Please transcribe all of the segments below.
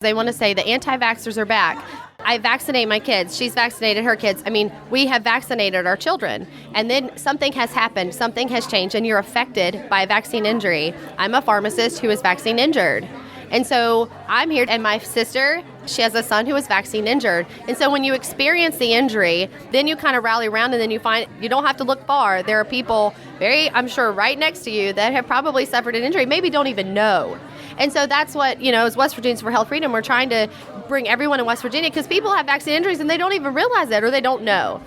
They want to say the anti-vaxxers are back. I vaccinate my kids. She's vaccinated her kids. I mean, we have vaccinated our children. And then something has happened. Something has changed, and you're affected by a vaccine injury. I'm a pharmacist who is vaccine injured. And so I'm here, and my sister, she has a son who is vaccine injured. And so when you experience the injury, then you kind of rally around, and then you find you don't have to look far. There are people I'm sure, right next to you that have probably suffered an injury, maybe don't even know. And so that's what, as West Virginians for Health Freedom, we're trying to bring everyone in West Virginia, because people have vaccine injuries and they don't even realize it, or they don't know.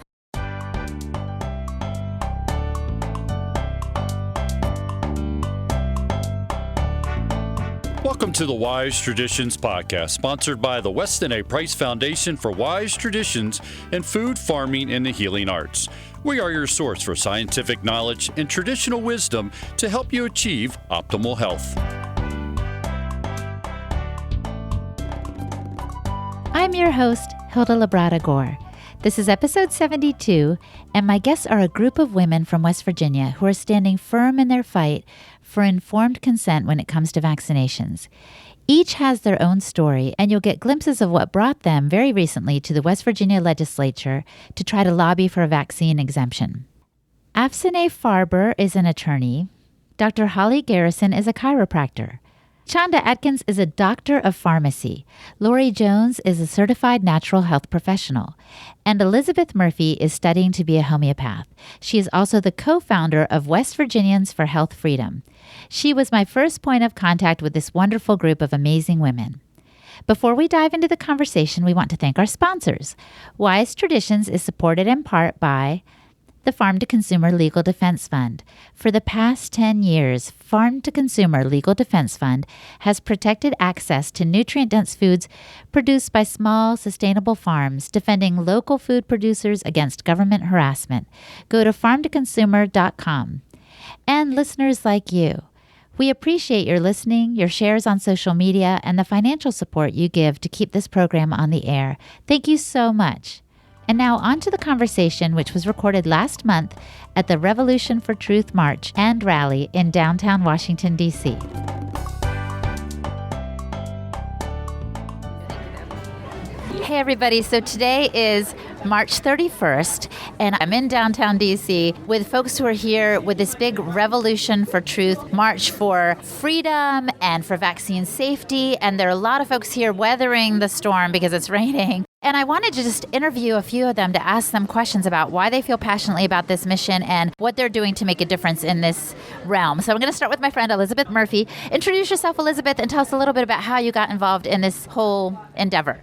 Welcome to the Wise Traditions podcast, sponsored by the Weston A. Price Foundation for Wise Traditions in Food, Farming, and the Healing Arts. We are your source for scientific knowledge and traditional wisdom to help you achieve optimal health. I'm your host, Hilda Labrada Gore. This is episode 72, and my guests are a group of women from West Virginia who are standing firm in their fight for informed consent when it comes to vaccinations. Each has their own story, and you'll get glimpses of what brought them very recently to the West Virginia legislature to try to lobby for a vaccine exemption. Afsaneh Faerber is an attorney. Dr. Holly Garrison is a chiropractor. Chanda Adkins is a doctor of pharmacy. Lori Jones is a certified natural health professional. And Elizabeth Murphy is studying to be a homeopath. She is also the co-founder of West Virginians for Health Freedom. She was my first point of contact with this wonderful group of amazing women. Before we dive into the conversation, we want to thank our sponsors. Wise Traditions is supported in part by the Farm to Consumer Legal Defense Fund. For the past 10 years, Farm to Consumer Legal Defense Fund has protected access to nutrient-dense foods produced by small, sustainable farms, defending local food producers against government harassment. Go to farmtoconsumer.com. And listeners like you, we appreciate your listening, your shares on social media, and the financial support you give to keep this program on the air. Thank you so much. And now on to the conversation, which was recorded last month at the Revolution for Truth March and Rally in downtown Washington, D.C. Hey, everybody. So today is March 31st, and I'm in downtown D.C. with folks who are here with this big Revolution for Truth March for freedom and for vaccine safety. And there are a lot of folks here weathering the storm because it's raining. And I wanted to just interview a few of them to ask them questions about why they feel passionately about this mission and what they're doing to make a difference in this realm. So I'm going to start with my friend Elizabeth Murphy. Introduce yourself, Elizabeth, and tell us a little bit about how you got involved in this whole endeavor.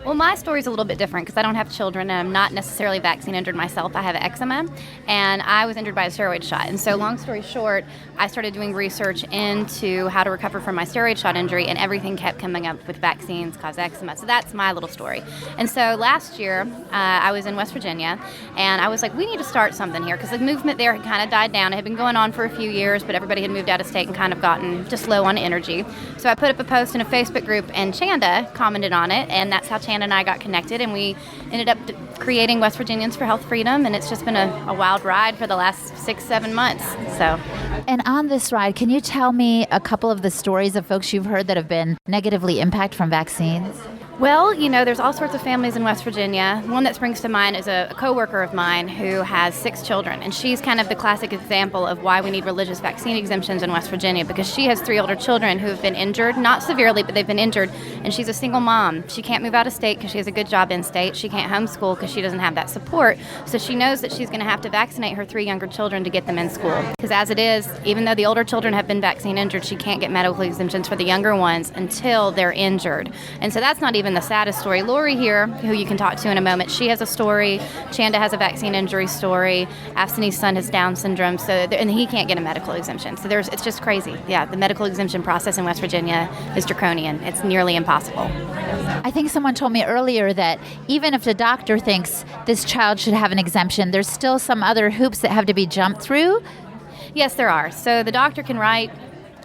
Well, my story's a little bit different because I don't have children and I'm not necessarily vaccine injured myself. I have eczema, and I was injured by a steroid shot. And so long story short, I started doing research into how to recover from my steroid shot injury, and everything kept coming up with vaccines cause eczema. So that's my little story. And so last year, I was in West Virginia, and I was like, we need to start something here because the movement there had kind of died down. It had been going on for a few years, but everybody had moved out of state and kind of gotten just low on energy. So I put up a post in a Facebook group, and Chanda commented on it, and that's how Chanda and I got connected, and we ended up creating West Virginians for Health Freedom, and it's just been a wild ride for the last 6-7 months. So, and on this ride, can you tell me a couple of the stories of folks you've heard that have been negatively impacted from vaccines? Well, there's all sorts of families in West Virginia. One that springs to mind is a coworker of mine who has 6 children, and she's kind of the classic example of why we need religious vaccine exemptions in West Virginia, because she has 3 older children who have been injured, not severely, but they've been injured, and she's a single mom. She can't move out of state because she has a good job in state. She can't homeschool because she doesn't have that support, so she knows that she's going to have to vaccinate her 3 younger children to get them in school. Because as it is, even though the older children have been vaccine injured, she can't get medical exemptions for the younger ones until they're injured. And so that's not even the saddest story. Lori here, who you can talk to in a moment, she has a story. Chanda has a vaccine injury story. Afsaneh's son has Down syndrome, and he can't get a medical exemption. So it's just crazy. Yeah, the medical exemption process in West Virginia is draconian. It's nearly impossible. I think someone told me earlier that even if the doctor thinks this child should have an exemption, there's still some other hoops that have to be jumped through. Yes, there are. So the doctor can write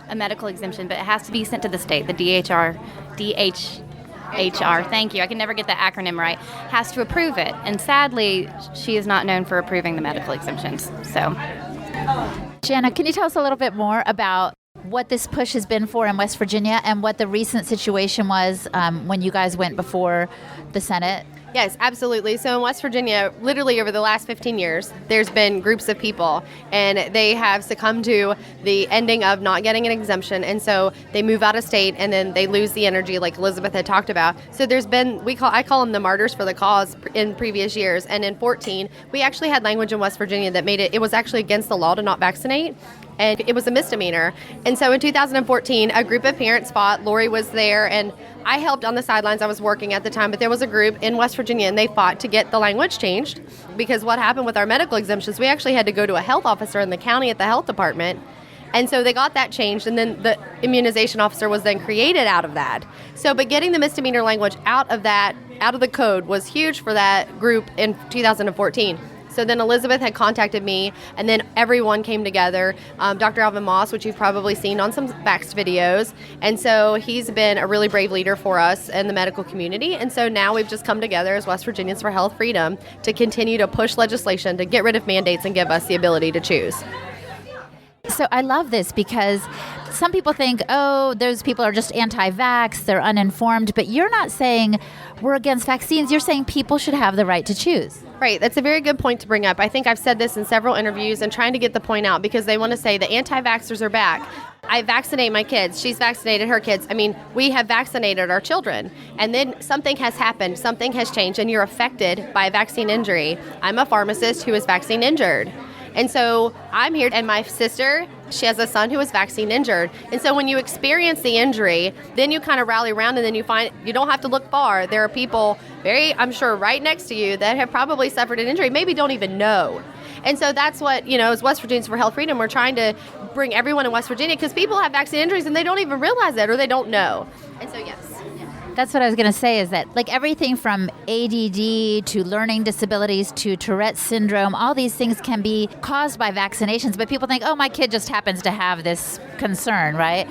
a medical exemption, but it has to be sent to the state, the DHR, thank you. I can never get that acronym right, has to approve it. And sadly, she is not known for approving the medical exemptions. So, Chanda, can you tell us a little bit more about what this push has been for in West Virginia and what the recent situation was when you guys went before the Senate? Yes, absolutely. So in West Virginia, literally over the last 15 years, there's been groups of people, and they have succumbed to the ending of not getting an exemption, and so they move out of state, and then they lose the energy, like Elizabeth had talked about. So there's been, I call them the martyrs for the cause in previous years, and in 14, we actually had language in West Virginia that made it was actually against the law to not vaccinate. And it was a misdemeanor. And so in 2014, a group of parents fought. Lori was there, and I helped on the sidelines. I was working at the time, but there was a group in West Virginia, and they fought to get the language changed, because what happened with our medical exemptions, we actually had to go to a health officer in the county at the health department. And so they got that changed, and then the immunization officer was then created out of that. So, but getting the misdemeanor language out of the code was huge for that group in 2014. So then Elizabeth had contacted me, and then everyone came together. Dr. Alvin Moss, which you've probably seen on some Vaxxed videos. And so he's been a really brave leader for us in the medical community. And so now we've just come together as West Virginians for Health Freedom to continue to push legislation to get rid of mandates and give us the ability to choose. So I love this because some people think, oh, those people are just anti-vax, they're uninformed, but you're not saying we're against vaccines. You're saying people should have the right to choose. Right. That's a very good point to bring up. I think I've said this in several interviews and trying to get the point out, because they want to say the anti-vaxxers are back. I vaccinate my kids. She's vaccinated her kids. I mean, we have vaccinated our children. And then something has happened. Something has changed, and you're affected by a vaccine injury. I'm a pharmacist who is vaccine injured. And so I'm here, and my sister, she has a son who is vaccine injured. And so when you experience the injury, then you kind of rally around, and then you find you don't have to look far. There are people I'm sure, right next to you that have probably suffered an injury, maybe don't even know. And so that's what, as West Virginians for Health Freedom, we're trying to bring everyone in West Virginia, because people have vaccine injuries and they don't even realize it, or they don't know. And so, yes. That's what I was going to say, is that like everything from ADD to learning disabilities to Tourette's syndrome, all these things can be caused by vaccinations, but people think, oh, my kid just happens to have this concern, right?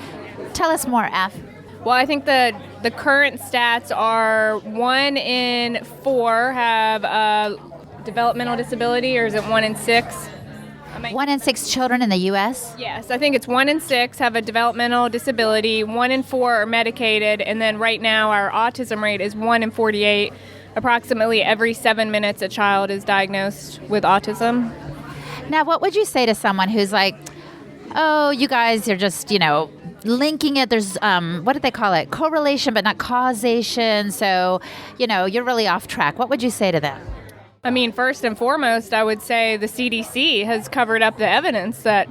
Tell us more, Af. Well, I think the current stats are 1 in 4 have a developmental disability, or is it 1 in 6? 1 in 6 children in the U.S.? Yes, I think it's 1 in 6 have a developmental disability, 1 in 4 are medicated, and then right now our autism rate is 1 in 48. Approximately every 7 minutes a child is diagnosed with autism. Now, what would you say to someone who's like, oh, you guys are just, linking it, there's, what did they call it? Correlation, but not causation. So, you're really off track. What would you say to them? I mean, first and foremost, I would say the CDC has covered up the evidence that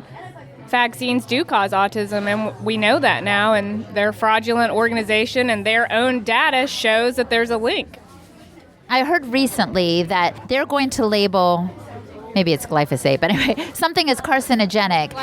vaccines do cause autism, and we know that now, and their fraudulent organization and their own data shows that there's a link. I heard recently that they're going to label, maybe it's glyphosate, but anyway, something is carcinogenic.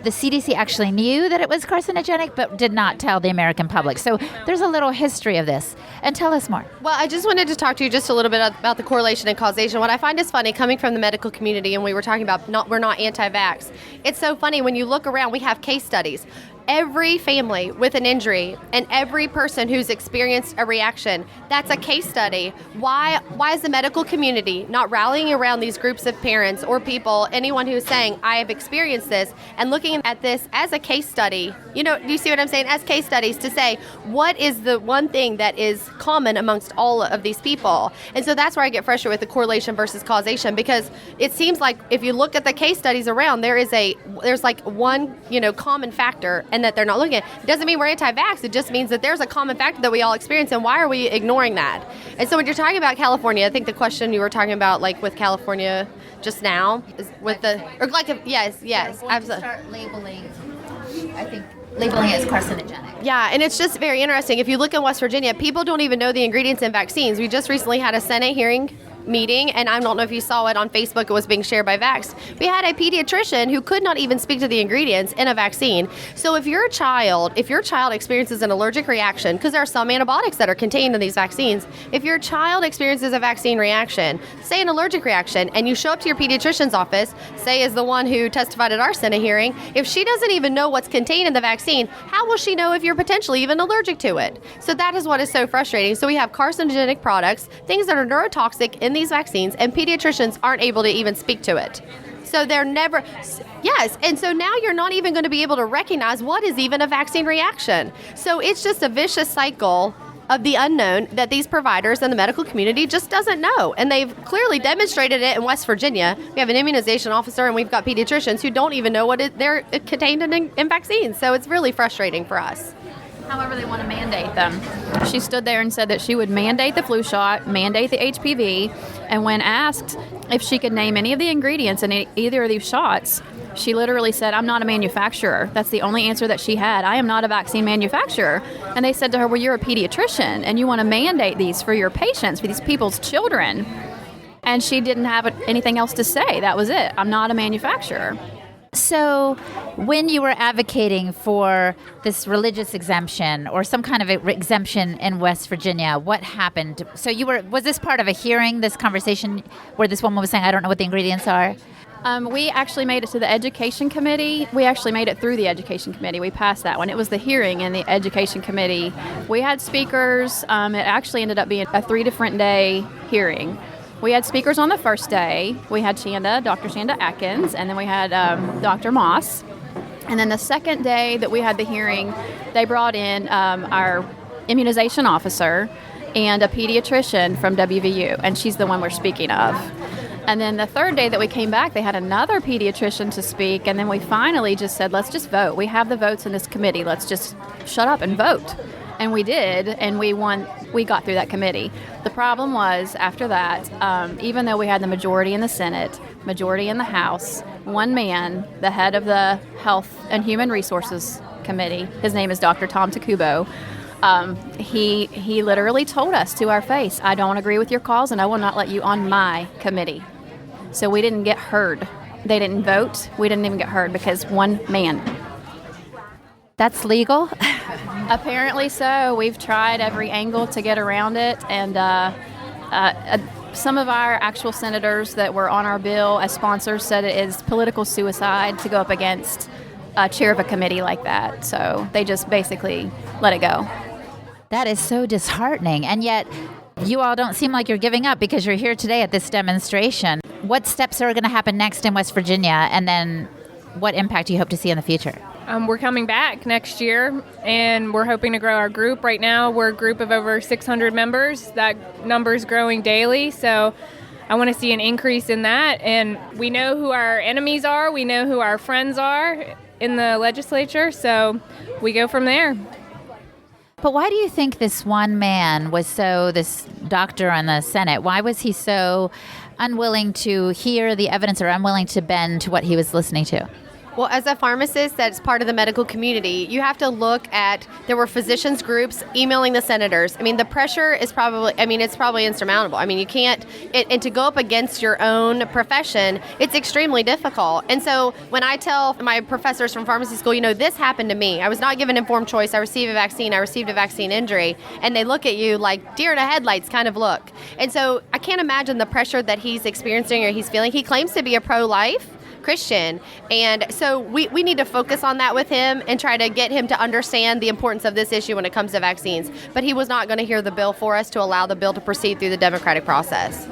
The CDC actually knew that it was carcinogenic, but did not tell the American public. So there's a little history of this. And tell us more. Well, I just wanted to talk to you just a little bit about the correlation and causation. What I find is funny, coming from the medical community, and we were talking about we're not anti-vax. It's so funny when you look around, we have case studies. Every family with an injury and every person who's experienced a reaction, that's a case study. Why is the medical community not rallying around these groups of parents or people, anyone who's saying, I have experienced this, and looking at this as a case study? Do you see what I'm saying? As case studies, to say, what is the one thing that is common amongst all of these people? And so that's where I get frustrated with the correlation versus causation, because it seems like if you look at the case studies around, there's like one, common factor, and that they're not looking at. It doesn't mean we're anti-vax. It just means that there's a common factor that we all experience, and why are we ignoring that? And so when you're talking about California, I think the question you were talking about, like with California just now, is with yes, absolutely. Start labeling, I think, labeling it as carcinogenic. Yeah, and it's just very interesting. If you look in West Virginia, people don't even know the ingredients in vaccines. We just recently had a Senate hearing meeting, and I don't know if you saw it on Facebook, it was being shared by Vax. We had a pediatrician who could not even speak to the ingredients in a vaccine. So if your child experiences an allergic reaction, because there are some antibiotics that are contained in these vaccines, if your child experiences a vaccine reaction, say an allergic reaction, and you show up to your pediatrician's office, say as the one who testified at our Senate hearing, if she doesn't even know what's contained in the vaccine, how will she know if you're potentially even allergic to it? So that is what is so frustrating. So we have carcinogenic products, things that are neurotoxic in these vaccines, and pediatricians aren't able to even speak to it. So they're never, yes. And so now you're not even going to be able to recognize what is even a vaccine reaction. So it's just a vicious cycle of the unknown that these providers and the medical community just doesn't know. And they've clearly demonstrated it in West Virginia. We have an immunization officer and we've got pediatricians who don't even know what they're contained in vaccines. So it's really frustrating for us. However, they want to mandate them. She stood there and said that she would mandate the flu shot, mandate the HPV, and when asked if she could name any of the ingredients in either of these shots, she literally said, "I'm not a manufacturer." That's the only answer that she had. "I am not a vaccine manufacturer." And they said to her, "Well, you're a pediatrician, and you want to mandate these for your patients, for these people's children." And she didn't have anything else to say. That was it. "I'm not a manufacturer." So when you were advocating for this religious exemption or some kind of exemption in West Virginia, what happened? So was this part of a hearing, this conversation where this woman was saying, "I don't know what the ingredients are"? We actually made it to the education committee. We actually made it through the education committee. We passed that one. It was the hearing in the education committee. We had speakers. It actually ended up being a 3 different day hearing. We had speakers on the first day. We had Dr. Chanda Adkins, and then we had Dr. Moss. And then the second day that we had the hearing, they brought in our immunization officer and a pediatrician from WVU, and she's the one we're speaking of. And then the third day that we came back, they had another pediatrician to speak, and then we finally just said, "Let's just vote. We have the votes in this committee. Let's just shut up and vote." And we did, and we won. We got through that committee. The problem was, after that, even though we had the majority in the Senate, majority in the House, one man, the head of the Health and Human Resources Committee, his name is Dr. Tom Takubo, he literally told us to our face, "I don't agree with your cause, and I will not let you on my committee." So we didn't get heard. They didn't vote. We didn't even get heard because one man. That's legal? Apparently so. We've tried every angle to get around it, and some of our actual senators that were on our bill as sponsors said it is political suicide to go up against a chair of a committee like that. So they just basically let it go. That is so disheartening. And yet you all don't seem like you're giving up because you're here today at this demonstration. What steps are going to happen next in West Virginia, and then what impact do you hope to see in the future? We're coming back next year, and we're hoping to grow our group. Right now, we're a group of over 600 members. That number's growing daily, so I want to see an increase in that. And we know who our enemies are. We know who our friends are in the legislature, so we go from there. But why do you think this one man this doctor on the Senate, why was he so unwilling to hear the evidence or unwilling to bend to what he was listening to? Well, as a pharmacist that's part of the medical community, you have to look at, there were physicians groups emailing the senators. I mean, the pressure is it's probably insurmountable. I mean, you can't, and to go up against your own profession, it's extremely difficult. And so when I tell my professors from pharmacy school, this happened to me. I was not given informed choice. I received a vaccine injury. And they look at you like deer in the headlights kind of look. And so I can't imagine the pressure that he's experiencing or he's feeling. He claims to be a pro-life Christian. And so we need to focus on that with him and try to get him to understand the importance of this issue when it comes to vaccines. But he was not going to hear the bill for us to allow the bill to proceed through the democratic process.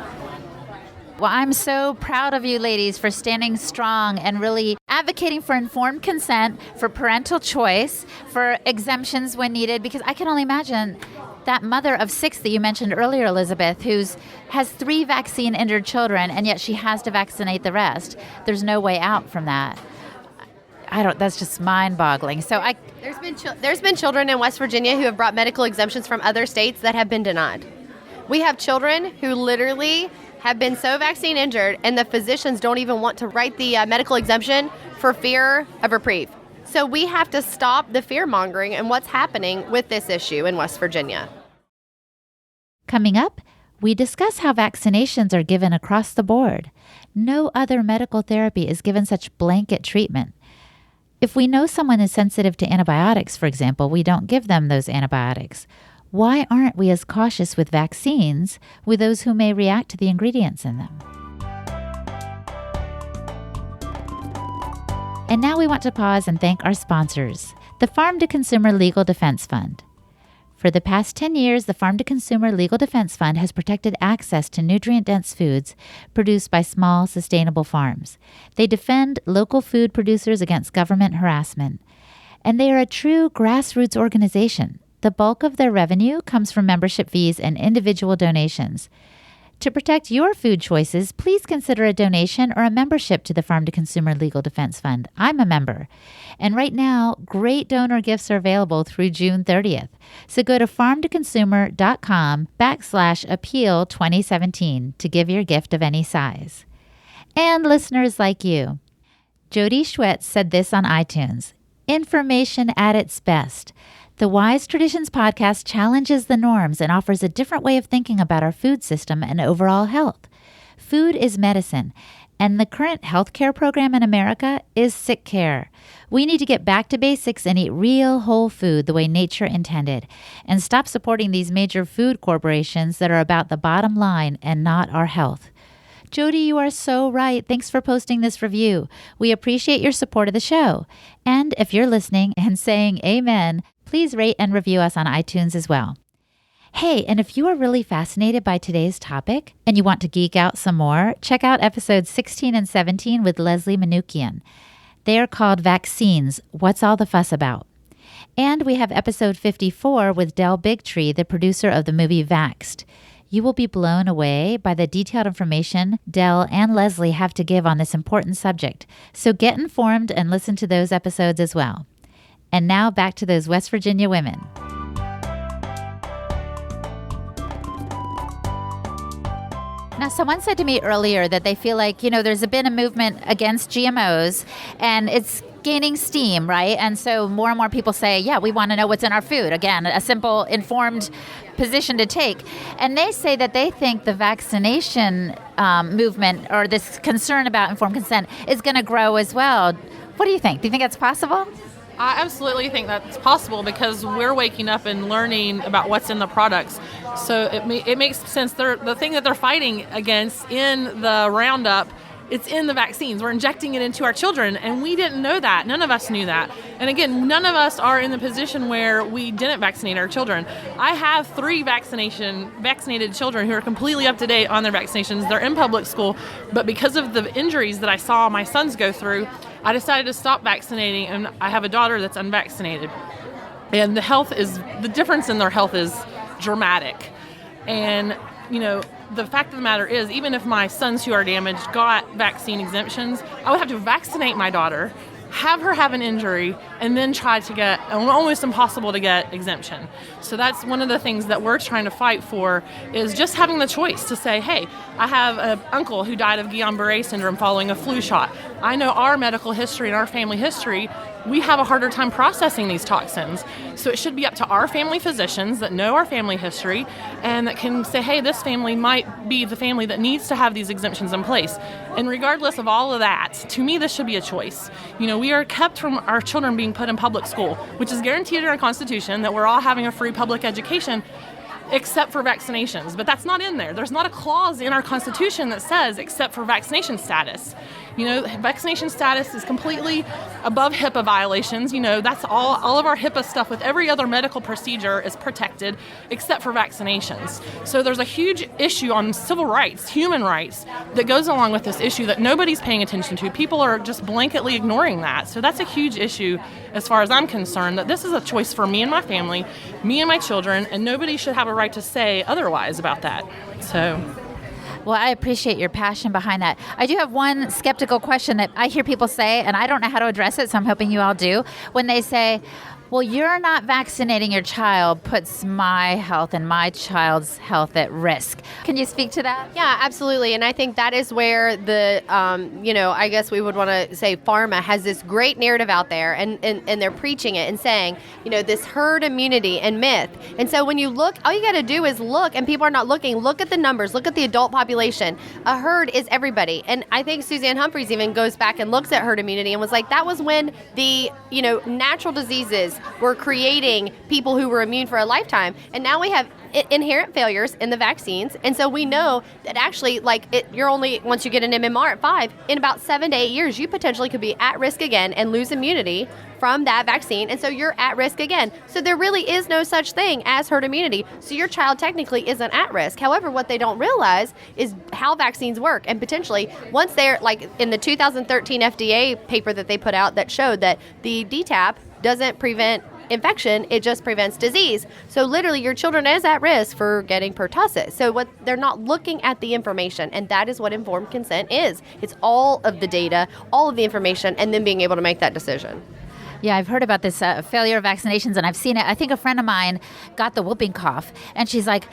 Well, I'm so proud of you ladies for standing strong and really advocating for informed consent, for parental choice, for exemptions when needed, because I can only imagine that mother of 6 that you mentioned earlier, Elizabeth, has 3 vaccine-injured children, and yet she has to vaccinate the rest. There's no way out from that. That's just mind-boggling. So there's been children in West Virginia who have brought medical exemptions from other states that have been denied. We have children who literally have been so vaccine injured, and the physicians don't even want to write the medical exemption for fear of reprieve. So we have to stop the fear-mongering and what's happening with this issue in West Virginia. Coming up, we discuss how vaccinations are given across the board. No other medical therapy is given such blanket treatment. If we know someone is sensitive to antibiotics, for example, we don't give them those antibiotics. Why aren't we as cautious with vaccines with those who may react to the ingredients in them? And now we want to pause and thank our sponsors, the Farm to Consumer Legal Defense Fund. For the past 10 years, the Farm to Consumer Legal Defense Fund has protected access to nutrient-dense foods produced by small, sustainable farms. They defend local food producers against government harassment. And they are a true grassroots organization. The bulk of their revenue comes from membership fees and individual donations. To protect your food choices, please consider a donation or a membership to the Farm to Consumer Legal Defense Fund. I'm a member. And right now, great donor gifts are available through June 30th. So go to farmtoconsumer.com/appeal2017 to give your gift of any size. And listeners like you. Jody Schwetz said this on iTunes, "Information at its best. The Wise Traditions podcast challenges the norms and offers a different way of thinking about our food system and overall health. Food is medicine, and the current healthcare program in America is sick care. We need to get back to basics and eat real whole food the way nature intended, and stop supporting these major food corporations that are about the bottom line and not our health." Jody, you are so right. Thanks for posting this review. We appreciate your support of the show. And if you're listening and saying amen, please rate and review us on iTunes as well. Hey, and if you are really fascinated by today's topic and you want to geek out some more, check out episodes 16 and 17 with Leslie Manukian. They are called Vaccines, What's All the Fuss About? And we have episode 54 with Del Bigtree, the producer of the movie Vaxxed. You will be blown away by the detailed information Del and Leslie have to give on this important subject. So get informed and listen to those episodes as well. And now back to those West Virginia women. Now, someone said to me earlier that they feel like, there's been a movement against GMOs and it's gaining steam, right? And so more and more people say, yeah, we want to know what's in our food. Again, a simple, informed position to take. And they say that they think the vaccination movement or this concern about informed consent is going to grow as well. What do you think? Do you think that's possible? I absolutely think that's possible because we're waking up and learning about what's in the products. So it makes sense. The thing that they're fighting against in the Roundup, it's in the vaccines. We're injecting it into our children, and we didn't know that. None of us knew that. And again, none of us are in the position where we didn't vaccinate our children. I have 3 vaccinated children who are completely up to date on their vaccinations. They're in public school, but because of the injuries that I saw my sons go through, I decided to stop vaccinating, and I have a daughter that's unvaccinated. And the difference in their health is dramatic. And, the fact of the matter is, even if my sons who are damaged got vaccine exemptions, I would have to vaccinate my daughter, have her have an injury, and then try to get, almost impossible to get exemption. So that's one of the things that we're trying to fight for, is just having the choice to say, hey, I have an uncle who died of Guillain-Barré syndrome following a flu shot. I know our medical history and our family history, we have a harder time processing these toxins. So it should be up to our family physicians that know our family history and that can say, hey, this family might be the family that needs to have these exemptions in place. And regardless of all of that, to me, this should be a choice. We are kept from our children being put in public school, which is guaranteed in our Constitution that we're all having a free public education, except for vaccinations. But that's not in there. There's not a clause in our Constitution that says except for vaccination status. Vaccination status is completely above HIPAA violations. That's all of our HIPAA stuff with every other medical procedure is protected except for vaccinations. So there's a huge issue on civil rights, human rights, that goes along with this issue that nobody's paying attention to. People are just blanketly ignoring that. So that's a huge issue as far as I'm concerned, that this is a choice for me and my family, me and my children, and nobody should have a right to say otherwise about that. So... Well, I appreciate your passion behind that. I do have one skeptical question that I hear people say, and I don't know how to address it, so I'm hoping you all do. When they say, well, you're not vaccinating your child puts my health and my child's health at risk. Can you speak to that? Yeah, absolutely. And I think that is where the, I guess we would want to say pharma has this great narrative out there and they're preaching it and saying, this herd immunity and myth. And so when you look, all you got to do is look, and people are not looking. Look at the numbers. Look at the adult population. A herd is everybody. And I think Suzanne Humphreys even goes back and looks at herd immunity and was like, that was when the, natural diseases were creating people who were immune for a lifetime. And now we have inherent failures in the vaccines. And so we know that actually, you're only, once you get an MMR at 5, in about 7 to 8 years, you potentially could be at risk again and lose immunity from that vaccine. And so you're at risk again. So there really is no such thing as herd immunity. So your child technically isn't at risk. However, what they don't realize is how vaccines work. And potentially, once they're, like in the 2013 FDA paper that they put out that showed that the DTaP doesn't prevent infection, it just prevents disease. So literally your children is at risk for getting pertussis. So what they're not looking at the information, and that is what informed consent is. It's all of the data, all of the information, and then being able to make that decision. Yeah, I've heard about this failure of vaccinations, and I've seen it. I think a friend of mine got the whooping cough, and she's like,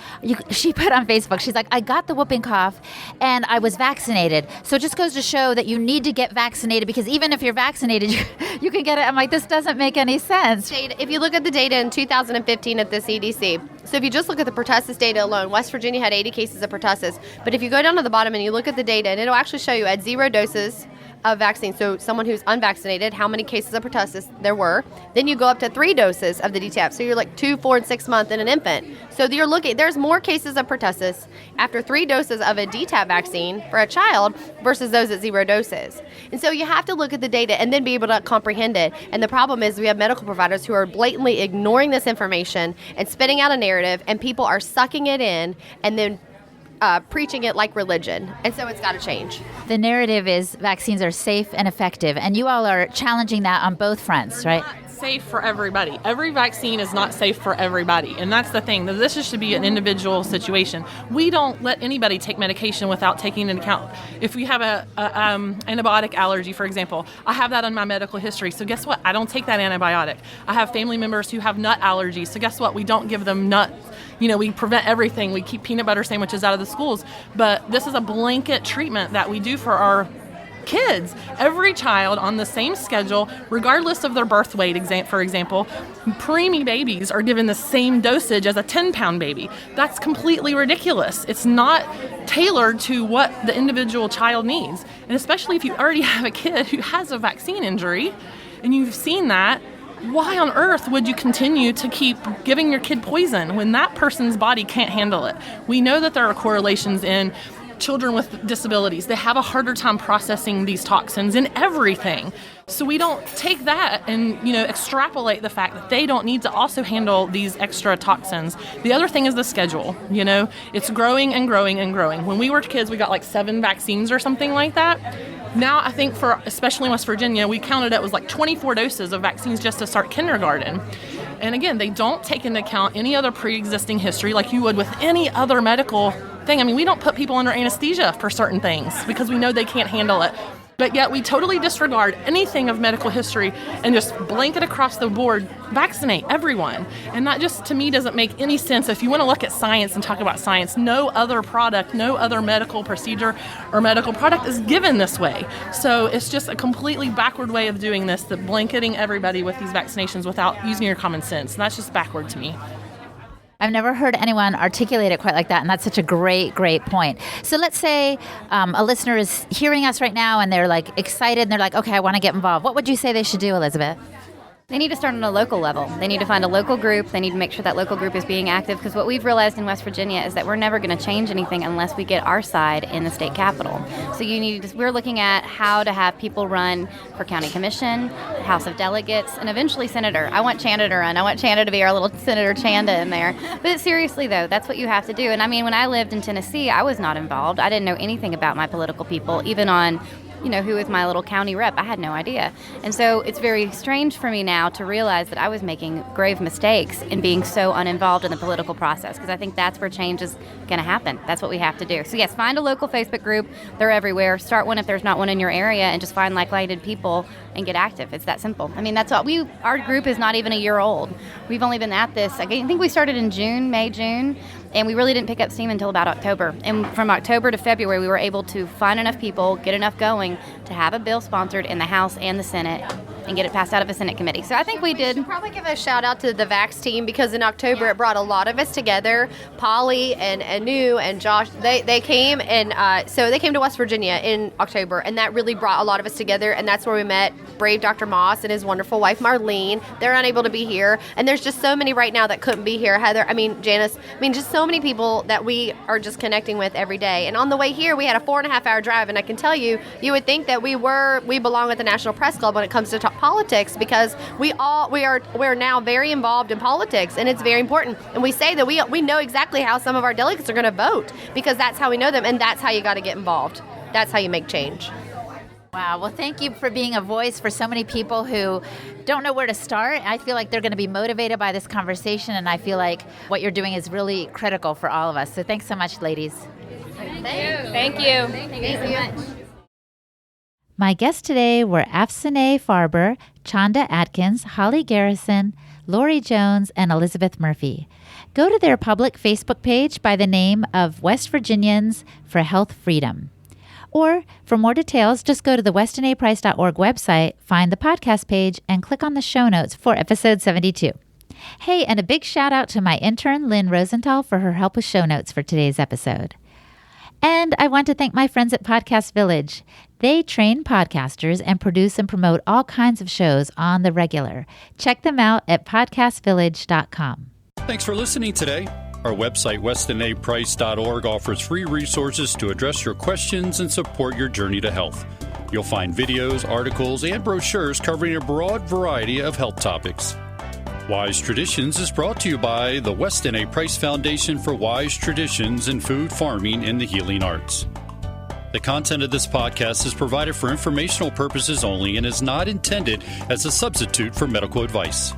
she put on Facebook, she's like, I got the whooping cough, and I was vaccinated. So it just goes to show that you need to get vaccinated, because even if you're vaccinated, you can get it. I'm like, this doesn't make any sense. If you look at the data in 2015 at the CDC, so if you just look at the pertussis data alone, West Virginia had 80 cases of pertussis. But if you go down to the bottom and you look at the data, and it'll actually show you at 0 doses of vaccine, so someone who's unvaccinated, how many cases of pertussis there were. Then you go up to 3 doses of the DTaP, so you're like 2, 4, and 6 months in an infant. So you're looking, there's more cases of pertussis after 3 doses of a DTaP vaccine for a child versus those at 0 doses. And so you have to look at the data and then be able to comprehend it. And the problem is we have medical providers who are blatantly ignoring this information and spitting out a narrative, and people are sucking it in and then preaching it like religion. And so it's got to change. The narrative is vaccines are safe and effective, and you all are challenging that on both fronts, right? Safe for everybody. Every vaccine is not safe for everybody. And that's the thing. This should be an individual situation. We don't let anybody take medication without taking into account. If we have a antibiotic allergy, for example, I have that on my medical history. So guess what? I don't take that antibiotic. I have family members who have nut allergies. So guess what? We don't give them nuts. We prevent everything. We keep peanut butter sandwiches out of the schools. But this is a blanket treatment that we do for our kids. Every child on the same schedule, regardless of their birth weight, for example, preemie babies are given the same dosage as a 10-pound baby. That's completely ridiculous. It's not tailored to what the individual child needs. And especially if you already have a kid who has a vaccine injury and you've seen that, why on earth would you continue to keep giving your kid poison when that person's body can't handle it? We know that there are correlations in children with disabilities. They have a harder time processing these toxins in everything. So we don't take that and, extrapolate the fact that they don't need to also handle these extra toxins. The other thing is the schedule. It's growing and growing and growing. When we were kids, we got like 7 vaccines or something like that. Now, I think especially in West Virginia, we counted it was like 24 doses of vaccines just to start kindergarten. And again, they don't take into account any other pre-existing history like you would with any other medical thing. I mean, we don't put people under anesthesia for certain things because we know they can't handle it. But yet we totally disregard anything of medical history and just blanket across the board, vaccinate everyone. And that just, to me, doesn't make any sense. If you want to look at science and talk about science, no other product, no other medical procedure or medical product is given this way. So it's just a completely backward way of doing this, that blanketing everybody with these vaccinations without using your common sense. And that's just backward to me. I've never heard anyone articulate it quite like that, and that's such a great point. So let's say a listener is hearing us right now, and they're like excited, and they're like, okay, I want to get involved. What would you say they should do, Elizabeth? They need to start on a local level. They need to find a local group. They need to make sure that local group is being active, because what we've realized in West Virginia is that we're never going to change anything unless we get our side in the state capitol. So we're looking at how to have people run for county commission, House of Delegates, and eventually senator. I want Chanda to run. I want Chanda to be our little Senator Chanda in there. But seriously, though, that's what you have to do. And I mean, when I lived in Tennessee, I was not involved. I didn't know anything about my political people, even on who is my little county rep. I had no idea. And so it's very strange for me now to realize that I was making grave mistakes in being so uninvolved in the political process, because I think that's where change is going to happen. That's what we have to do. So yes, find a local Facebook group. They're everywhere. Start one if there's not one in your area, and just find like-minded people and get active. It's that simple. I mean, that's all. Our group is not even a year old. We've only been at this, I think we started in May, June, and we really didn't pick up steam until about October. And from October to February, we were able to find enough people, get enough going to have a bill sponsored in the House and the Senate and get it passed out of a Senate committee. So I think we did. Probably give a shout out to the VAX team, because in October it brought a lot of us together. Polly and Anu and Josh, they came, and so they came to West Virginia in October, and that really brought a lot of us together, and that's where we met brave Dr. Moss and his wonderful wife Marlene. They're unable to be here, and there's just so many right now that couldn't be here. Heather, Janice, just so many people that we are just connecting with every day. And on the way here, we had a 4.5-hour drive, and I can tell you, you would think that we belong at the National Press Club when it comes to politics, because we're now very involved in politics, and it's very important. And we say that we know exactly how some of our delegates are going to vote, because that's how we know them, and that's how you got to get involved. That's how you make change. Wow. Well, thank you for being a voice for so many people who don't know where to start. I feel like they're going to be motivated by this conversation, and I feel like what you're doing is really critical for all of us. So thanks so much, ladies. Thank you. Thank you so much. My guests today were Afsaneh Faerber, Chanda Adkins, Holly Garrison, Lori Jones, and Elizabeth Murphy. Go to their public Facebook page by the name of West Virginians for Health Freedom. Or for more details, just go to the westonaprice.org website, find the podcast page, and click on the show notes for episode 72. Hey, and a big shout out to my intern, Lynn Rosenthal, for her help with show notes for today's episode. And I want to thank my friends at Podcast Village. They train podcasters and produce and promote all kinds of shows on the regular. Check them out at podcastvillage.com. Thanks for listening today. Our website, westonaprice.org, offers free resources to address your questions and support your journey to health. You'll find videos, articles, and brochures covering a broad variety of health topics. Wise Traditions is brought to you by the Weston A. Price Foundation for Wise Traditions in Food, Farming, and the Healing Arts. The content of this podcast is provided for informational purposes only and is not intended as a substitute for medical advice.